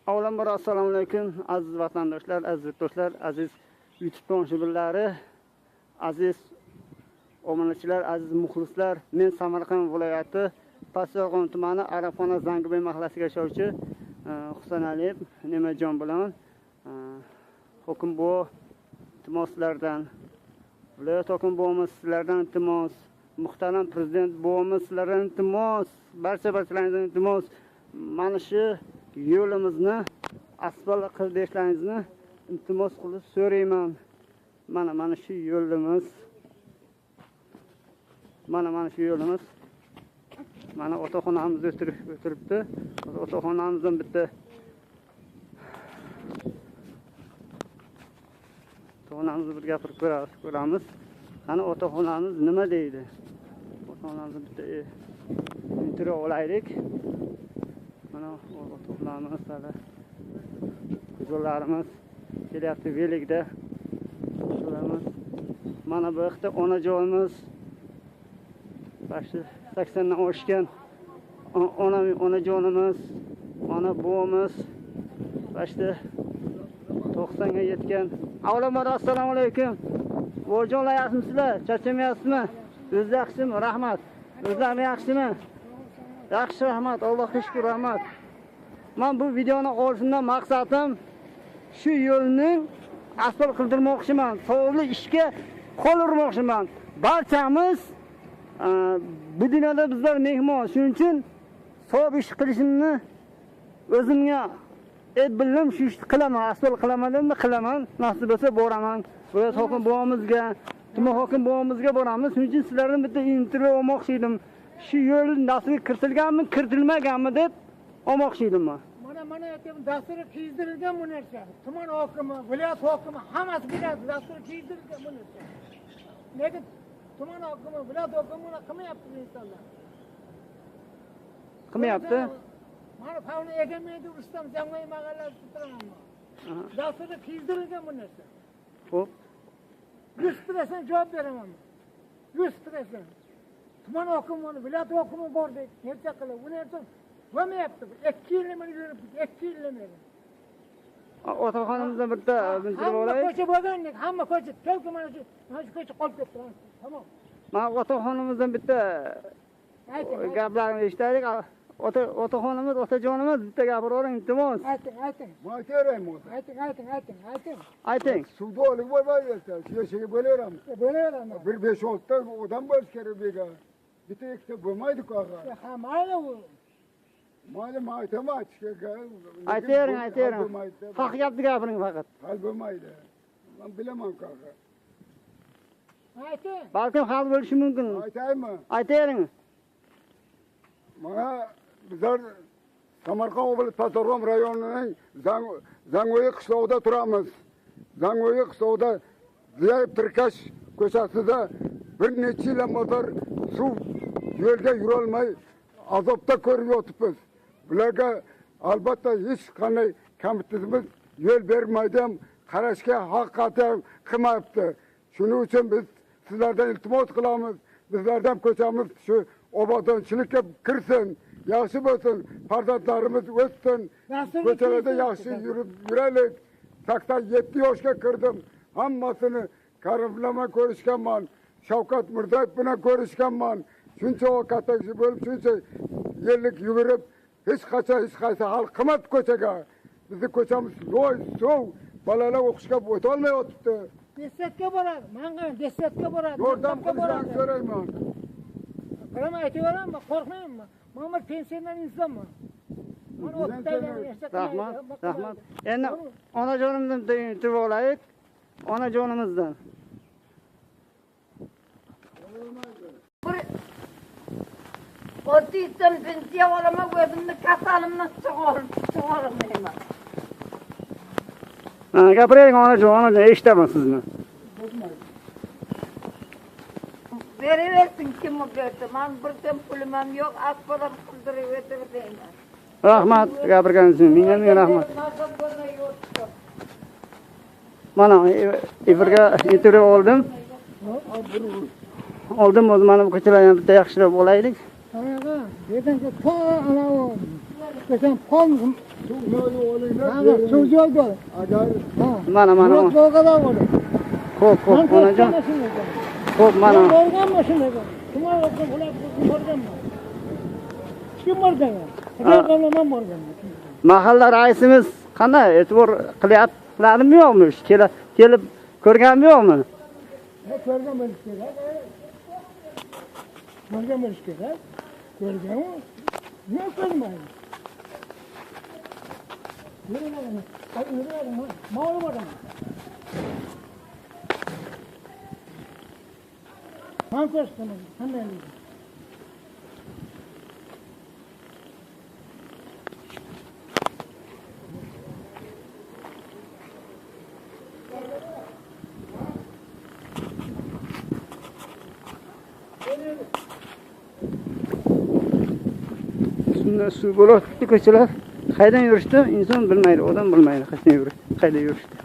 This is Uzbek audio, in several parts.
Avvalambor assalomu alaykum aziz vatandoshlar, aziz yurtdoshlar, aziz YouTube tomoshabinlari, aziz obunachilar, aziz muxlislar. Men Samarqand viloyati Pastdarg'om tumani Arafxona Zangiboy mahallasiga yashovchi Husan Aliyev Nemajon bilan hokim bu iltimoslardan, viloyat hokim bo'limiz sizlardan iltimos, muhtaram prezident bo'limiz sizlardan iltimos, barchalardan iltimos, mana shu yo'limizni asfalt qilib berishlaringizni iltimos qilib so'rayman. Mana shu yo'limiz. Mana shu yo'limiz. Mana otaxonamiz o'tiribdi. Otaxonamizdan bitta otaxonamizni bir gapirib ko'ramiz. Qani otaxonamiz nima deydi? Otaxonamizni bitta intervyu olaylik. Mana otaxonamiz hali qizlarimiz kelyapti velikda. Mana bu yerda onajonimiz bashi 80 dan oshgan onajonimiz, ona buvimiz bashi 90 ga yetgan. Avvalambor assalomu alaykum. Vojonlar yaxshimisizlar? Charchamayapsizmi? O'zingiz yaxshimi? Rahmat. O'zlaringiz yaxshimi? Yaxshi, rahmat. Allohga shukr, rahmat. Men bu videoni olishimdan maqsadim shu yo'lni asfalt qildirmoqchiman. Savobli ishga qo'lurmoqchiman. Barchamiz bu dunyoda bizlar mehmon. Shuning uchun savob ish qilishimni o'zimga bildim, shu ishni qilaman. Asfalt qilaman, qilaman. Nasib bo'lsa boraman. Viloyat hokim buvimizga, tuman hokim buvimizga boramiz. Shuning uchun sizlardan bitta intervyu olmoqchi edim. Shu yo'l nasibga kiritilganmi, kiritilmaganmi deb olmoqchi edim men. Mana aytyapman, dasturga kiydirilgan bu narsa. Tuman hokimi, viloyat hokimi hammasi biladi, dasturga kiydirilgan bu narsa. Lekin tuman hokimi, viloyat hokimi buni qilmayapti insonlar. Qilmayapti? Mana favni egamaydi, Rustam Jangoy mahallasida turaman. Dasturga kiydirilgan bu narsa. Xo'p. 100% javob beraman. 100%. Tuman hokimi, viloyat hokimi bordik, necha qilib, buni aytdim. Bo'lmayapti. 2 yil meni yurib, 2 yil meni. Otaxonimizdan bitta bildirib olaylik. Ko'cha bo'lgandek, hamma ko'cha, to'lki mana shu ko'cha qolib ketdi. Tamom. Men otaxonimizdan bitta gaplarni eshitaylik. Otaxonimiz, otajonimiz bitta gapiravering, iltimos. Ayting. Ayting. Suvda olib bo'lmayapti. Shu bo'laveramiz. Bo'laveramiz. Bir 5-6 ta odam bo'lish kerak bega. Bitta ikkita bo'lmaydi-ku og'a. Ha, mayli u. Mayli matematika. Aytering. Haq gapni gapiring faqat. Hal bo'lmaydi. Men bilaman-ku og'a. Ayting. Balkim hal bo'lishi mumkin. Aytaymi? Aytering. Mana bizlar Samarqand viloyati Pastdarg'om rayonining Zangoy qishlog'ida turamiz. Zangoy qishlog'ida Ziyayev Tirkash ko'chasida bir necha yildan beri suv yo'lga yura olmay azobda ko'rib yotibmiz. Bularga albatta hech qanday komitetimiz yo'l bermaydi, ham qarashga haqqati qilmayapti. Shuning uchun biz sizlardan iltimos qilamiz. Bizlardan ko'chamiz shu obodonchilikka kirsin, yaxshi bo'lsin, farzandlarimiz o'ssin, ko'chalarda yaxshi yuraylik. 87 yoshga kirdim. Hammasini Karimlama ko'rishganman. Shavkat Mirziyoyev bilan ko'rishganman. Shuncha katta kishi bo'lib, shuncha yillik yugurib, hech qaysi hal qilmadi ko'chaga. Bizni ko'chamiz loy, suv, balalar o'qishga o'ta olmay yotibdi. Desatga boradi. Menga desatga boradi. Yordam qilishni so'rayman. Qilma aytaveraman, qo'rqmayman. Men bir pensioner insonman. Rahmat. Endi onajonimdan intervyu olaylik. Onajonimizdan. Ortidan pensiya olaman, o'zimni kasalimni sug'ormayman. Gapiring onajon, eshitaman sizni. Beraversin kim berdi. Men bir tem pulim ham yo'q, asfalt qildirib o'tiribman. Rahmat, gapirganingiz uchun menga rahmat. Mana efirga intervyu oldim. O'zi mana bu ko'chalarni bitta yaxshilab olaylik. Qanaqa? Yerdan ana çıkacağım. Kolum. Suv joyda. Agar Mana mana. Murat Boğa'da var. Xo'p, xo'p, onajon. Xo'p, mana. Borganman shunday. Tuman o'qib ular borganman. Kim borgan? Qilganman borganman. Mahalla raisimiz qanday e'tibor qilyaptilarmi yo'qmi? Kelib ko'rganmi yo'qmi? Ko'rgan bo'lish kerak. Ko'rgan bo'lish kerak. Ko'rganmi? Niye ko'rmaydi? Yürüyelim. Hadi yürüyelim. Malum adam. Ben koştum. Hemen. Shunda suv bo'layotdi ko'chalar. Qaydan yurishdi? Inson bilmaydi, odam bilmaydi qayda yurishdi.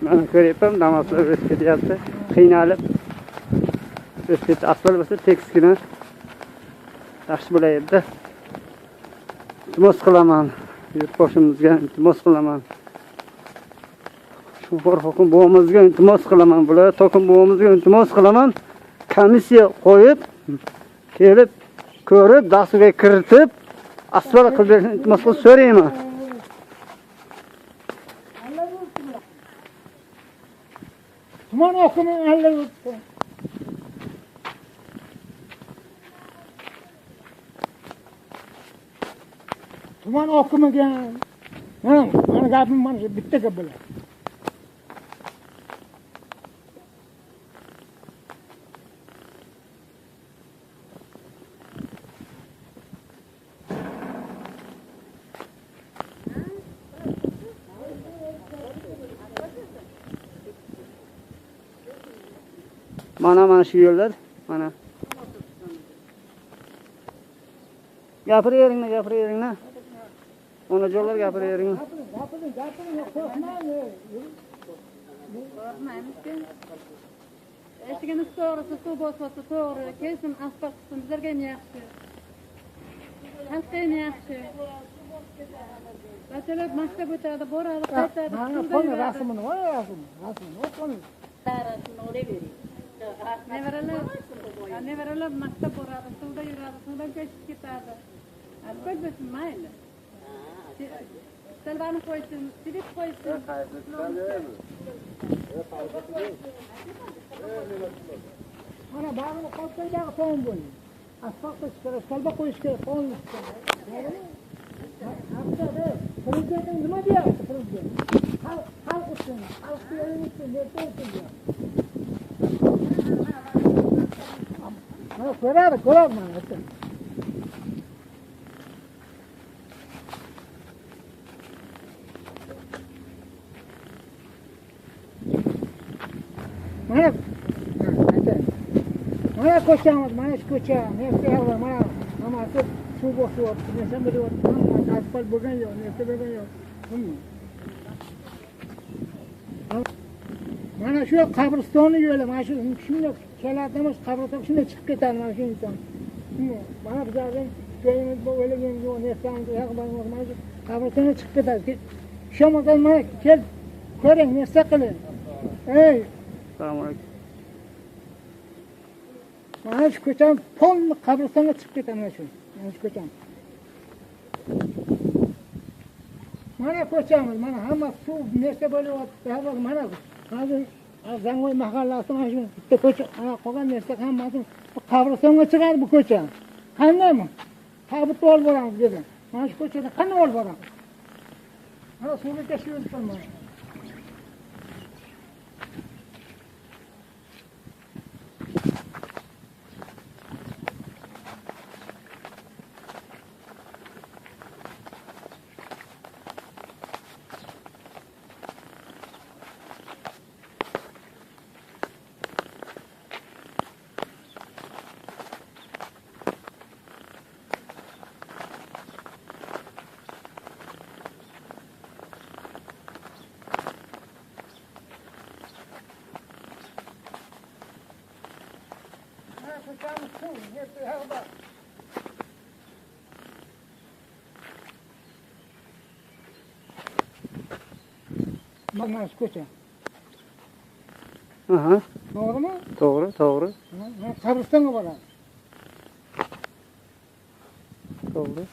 Mana ko'ryapman, namozlar o'tib ketyapti. Qiynalib. O'tib ketdi. Asfalt bo'lsa tekisgina yaxshi bo'laydi. Iltimos qilaman. Yurtboshimizga iltimos qilaman. Shofir hokim buvamizga iltimos qilaman. Viloyat hokim buvamizga iltimos qilaman. Komissiya qo'yib, kelib, ko'rib, dasturga kiritib, asfalt qilib berishni iltimos qilib so'rayman. Tuman hokimi halle yurtdi. Tuman hokimiga mana gapim mana shu bitta gap bo'ladi. Mana shu yo'llar, mana. Gapiringlar. Onajonlar gapiringlar. Gapiring, qo'rqmang. Qo'rqmaymiz-ku. Eshigimiz to'g'risi suv bo'lsa to'g'ri, kesin asfalt qismi bizlarga ham yaxshi. Xalqqa ham yaxshi. Bachalalar maktab o'tadi, boradi, qaytadi. Mana qo'ying rasmini, voy rasmini. Qo'ying. Nevaralar maktab boradi, suvda yuradi, suvdan ko'chib ketadi. Ko'chib mayli. Salvani qo'ysin, silib qo'ysin. Mana bag'ini qopqaydagi to'n bo'ling. Asfalt qo'yish kerak, salba qo'yish kerak, qo'ying. Prezident nima deyapti, prezident? Xalq uchun, xalqni yo'ling uchun, deyapti. Mana ko'radi mana aytdim. Mana ko'chamiz, mana shu ko'cha, mana hammasi suv bosib, nima bo'lyapti, asfalt bo'lgan yo'q, nima bo'lgan yo'q. Mana shu qabristonni yo'li, mana shu shunday keladimiz, qabriston shunday chiqib ketadi mana shu inson. Mana bizlarning joyimiz bu o'ylagan yo'q, neftamiz yo'q, mana shu qabristonga chiqib ketadi. Shamoldan mana kel, ko'ring, nesta qiling. Assalomu alaykum. Mana shu ko'cham polni qabristonga chiqib ketadi mana shu. Mana shu ko'cham. Mana ko'chamiz, mana hamma suv nesta bo'lyapti, mana hozir Zangoy mahallasi mana shu bitta ko'cha, qolgan narsa hammasi qabristonga chiqadi bu ko'cha. Qandaymi? Tabutni olib boramiz dedi. Mana shu ko'chada qanday olib boramiz? Mana suvga tashib yuribman. Mana shu ko'cha. Aha, To'g'rimi? to'g'ri, to'g'ri, Mana qabristonga boradi. to'g'ri.